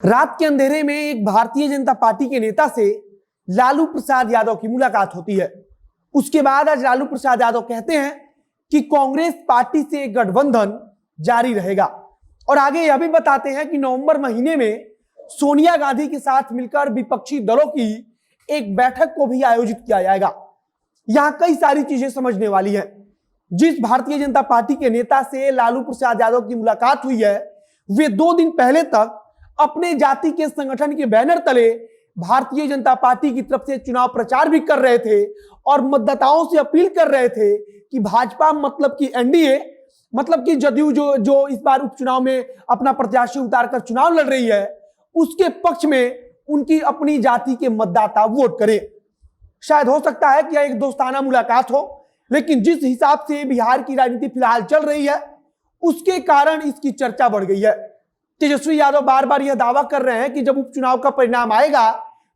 रात के अंधेरे में एक भारतीय जनता पार्टी के नेता से लालू प्रसाद यादव की मुलाकात होती है। उसके बाद आज लालू प्रसाद यादव कहते हैं कि कांग्रेस पार्टी से गठबंधन जारी रहेगा और आगे यह भी बताते हैं कि नवंबर महीने में सोनिया गांधी के साथ मिलकर विपक्षी दलों की एक बैठक को भी आयोजित किया जाएगा। यहां कई सारी चीजें समझने वाली हैं। जिस भारतीय जनता पार्टी के नेता से लालू प्रसाद यादव की मुलाकात हुई है, वे 2 दिन पहले तक अपने जाति के संगठन के बैनर तले भारतीय जनता पार्टी की तरफ से चुनाव प्रचार भी कर रहे थे और मतदाताओं से अपील कर रहे थे कि भाजपा मतलब कि एनडीए मतलब कि जदयू जो इस बार उपचुनाव में अपना प्रत्याशी उतारकर चुनाव लड़ रही है, उसके पक्ष में उनकी अपनी जाति के मतदाता वोट करें। शायद हो सकता है कि यह एक दोस्ताना मुलाकात हो, लेकिन जिस हिसाब से बिहार की राजनीति फिलहाल चल रही है, उसके कारण इसकी चर्चा बढ़ गई है। तेजस्वी यादव बार बार यह दावा कर रहे हैं कि जब उपचुनाव का परिणाम आएगा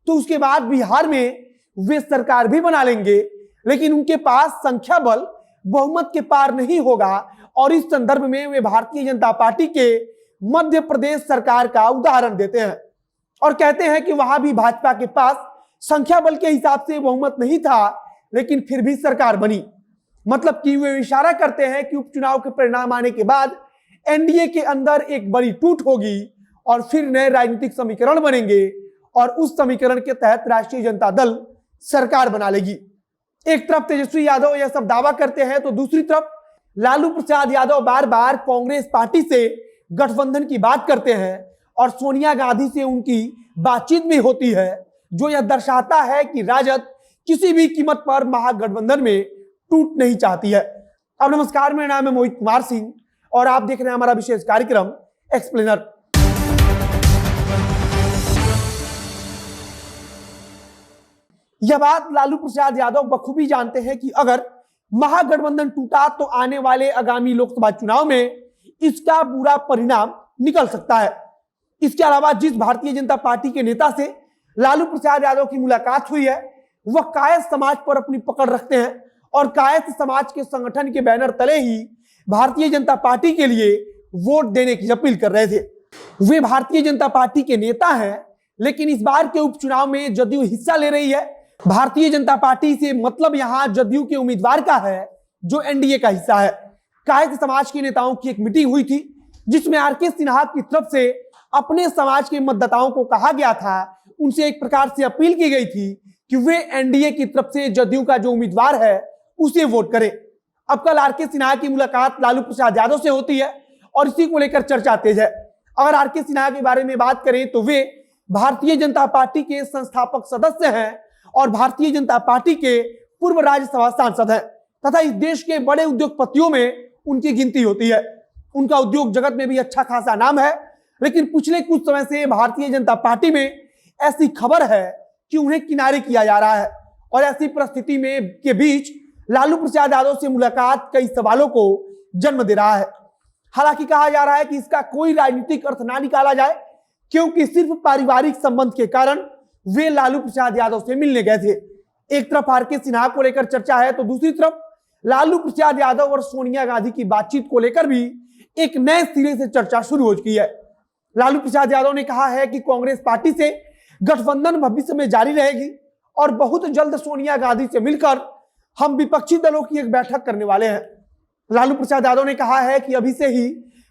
तो उसके बाद बिहार में वे सरकार भी बना लेंगे, लेकिन उनके पास संख्या बल बहुमत के पार नहीं होगा और इस संदर्भ में वे भारतीय जनता पार्टी के मध्य प्रदेश सरकार का उदाहरण देते हैं और कहते हैं कि वहां भी भाजपा के पास संख्या बल के हिसाब से बहुमत नहीं था, लेकिन फिर भी सरकार बनी। मतलब कि वे इशारा करते हैं कि उपचुनाव के परिणाम आने के बाद एनडीए के अंदर एक बड़ी टूट होगी और फिर नए राजनीतिक समीकरण बनेंगे और उस समीकरण के तहत राष्ट्रीय जनता दल सरकार बना लेगी। एक तरफ तेजस्वी यादव यह सब दावा करते हैं तो दूसरी तरफ लालू प्रसाद यादव बार बार कांग्रेस पार्टी से गठबंधन की बात करते हैं और सोनिया गांधी से उनकी बातचीत भी होती है, जो यह दर्शाता है कि राजद किसी भी कीमत पर महागठबंधन में टूट नहीं चाहती है। अब नमस्कार, मेरा नाम है मोहित कुमार सिंह और आप देख रहे हैं हमारा विशेष कार्यक्रम एक्सप्लेनर। यह बात लालू प्रसाद यादव बखूबी जानते हैं कि अगर महागठबंधन टूटा तो आने वाले आगामी लोकसभा चुनाव में इसका बुरा परिणाम निकल सकता है। इसके अलावा जिस भारतीय जनता पार्टी के नेता से लालू प्रसाद यादव की मुलाकात हुई है, वह कायस्थ समाज पर अपनी पकड़ रखते हैं और कायस्थ समाज के संगठन के बैनर तले ही भारतीय जनता पार्टी के लिए वोट देने की अपील कर रहे थे। वे भारतीय जनता पार्टी के नेता हैं, लेकिन इस बार के उपचुनाव में जदयू हिस्सा ले रही है। भारतीय जनता पार्टी से मतलब यहां जदयू के उम्मीदवार का है जो एनडीए का हिस्सा है। कायस्थ समाज के नेताओं की एक मीटिंग हुई थी जिसमें आरके सिन्हा की तरफ से अपने समाज के मतदाताओं को कहा गया था, उनसे एक प्रकार से अपील की गई थी कि वे एनडीए की तरफ से जदयू का जो उम्मीदवार है उसे वोट करें। अब कल आरके सिन्हा की मुलाकात लालू प्रसाद यादव से होती है और इसी को लेकर चर्चा तेज है। अगर आरके सिन्हा के बारे में बात करें तो वे भारतीय जनता पार्टी के संस्थापक सदस्य हैं और भारतीय जनता पार्टी के पूर्व राज्यसभा सांसद हैं तथा इस देश के बड़े उद्योगपतियों में उनकी गिनती होती है। उनका उद्योग जगत में भी अच्छा खासा नाम है, लेकिन पिछले कुछ समय से भारतीय जनता पार्टी में ऐसी खबर है कि उन्हें किनारे किया जा रहा है और ऐसी परिस्थिति में के बीच लालू प्रसाद यादव से मुलाकात कई सवालों को जन्म दे रहा है। हालांकि कहा जा रहा है कि इसका कोई राजनीतिक अर्थ ना निकाला जाए, क्योंकि सिर्फ पारिवारिक संबंध के कारण वे लालू प्रसाद यादव से मिलने गए थे। एक तरफ आरके सिन्हा को लेकर चर्चा है तो दूसरी तरफ लालू प्रसाद यादव और सोनिया गांधी की बातचीत को लेकर भी एक नए सिरे से चर्चा शुरू हो चुकी है। लालू प्रसाद यादव ने कहा है कि कांग्रेस पार्टी से गठबंधन भविष्य में जारी रहेगी और बहुत जल्द सोनिया गांधी से मिलकर हम विपक्षी दलों की एक बैठक करने वाले हैं। लालू प्रसाद यादव ने कहा है कि अभी से ही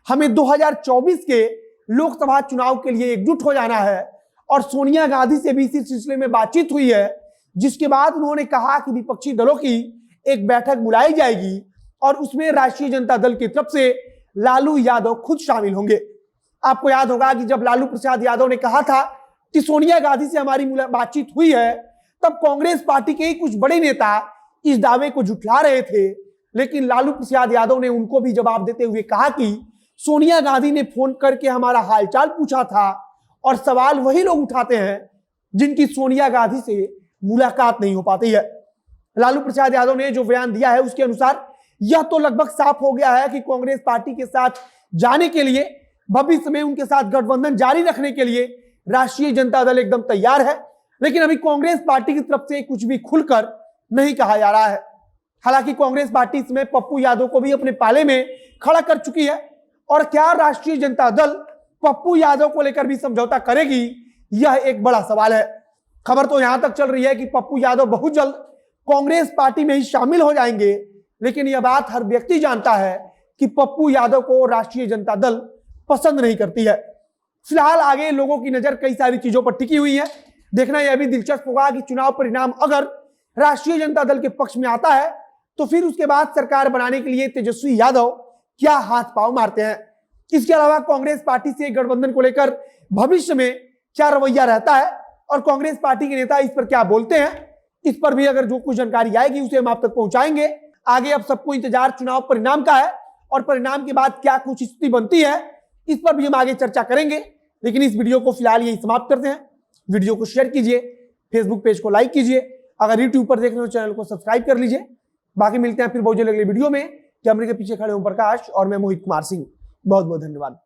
हमें 2024 के लोकसभा चुनाव के लिए एकजुट हो जाना है और सोनिया गांधी से भी इसी सिलसिले में बातचीत हुई है, जिसके बाद उन्होंने कहा कि विपक्षी दलों की एक बैठक बुलाई जाएगी और उसमें राष्ट्रीय जनता दल की तरफ से लालू यादव खुद शामिल होंगे। आपको याद होगा कि जब लालू प्रसाद यादव ने कहा था कि सोनिया गांधी से हमारी बातचीत हुई है, तब कांग्रेस पार्टी के कुछ बड़े नेता इस दावे को झुठला रहे थे, लेकिन लालू प्रसाद यादव ने उनको भी जवाब देते हुए कहा कि सोनिया गांधी ने फोन करके हमारा हालचाल पूछा था और सवाल वही लोग उठाते हैं जिनकी सोनिया गांधी से मुलाकात नहीं हो पाती है। लालू प्रसाद यादव ने जो बयान दिया है उसके अनुसार यह तो लगभग साफ हो गया है कि कांग्रेस पार्टी के साथ जाने के लिए, भविष्य में उनके साथ गठबंधन जारी रखने के लिए राष्ट्रीय जनता दल एकदम तैयार है, लेकिन अभी कांग्रेस पार्टी की तरफ से कुछ भी खुलकर नहीं कहा जा रहा है। हालांकि कांग्रेस पार्टी इसमें पप्पू यादव को भी अपने पाले में खड़ा कर चुकी है और क्या राष्ट्रीय जनता दल पप्पू यादव को लेकर भी समझौता करेगी, यह एक बड़ा सवाल है। खबर तो यहां तक चल रही है कि पप्पू यादव बहुत जल्द कांग्रेस पार्टी में ही शामिल हो जाएंगे, लेकिन यह बात हर व्यक्ति जानता है कि पप्पू यादव को राष्ट्रीय जनता दल पसंद नहीं करती है। फिलहाल आगे लोगों की नजर कई सारी चीजों पर टिकी हुई है। देखना यह भी दिलचस्प होगा कि चुनाव परिणाम अगर राष्ट्रीय जनता दल के पक्ष में आता है तो फिर उसके बाद सरकार बनाने के लिए तेजस्वी यादव क्या हाथ पांव मारते हैं। इसके अलावा कांग्रेस पार्टी से गठबंधन को लेकर भविष्य में क्या रवैया रहता है और कांग्रेस पार्टी के नेता इस पर क्या बोलते हैं, इस पर भी अगर जो कुछ जानकारी आएगी उसे हम आप तक पहुंचाएंगे। आगे अब सबको इंतजार चुनाव परिणाम का है और परिणाम के बाद क्या कुछ स्थिति बनती है, इस पर भी हम आगे चर्चा करेंगे। लेकिन इस वीडियो को फिलहाल यही समाप्त करते हैं। वीडियो को शेयर कीजिए, फेसबुक पेज को लाइक कीजिए, अगर यूट्यूब पर देख रहे हो चैनल को सब्सक्राइब कर लीजिए। बाकी मिलते हैं फिर बहुत जल्द अगले वीडियो में। कैमरे के पीछे खड़े ओम प्रकाश और मैं मोहित कुमार सिंह। बहुत बहुत धन्यवाद।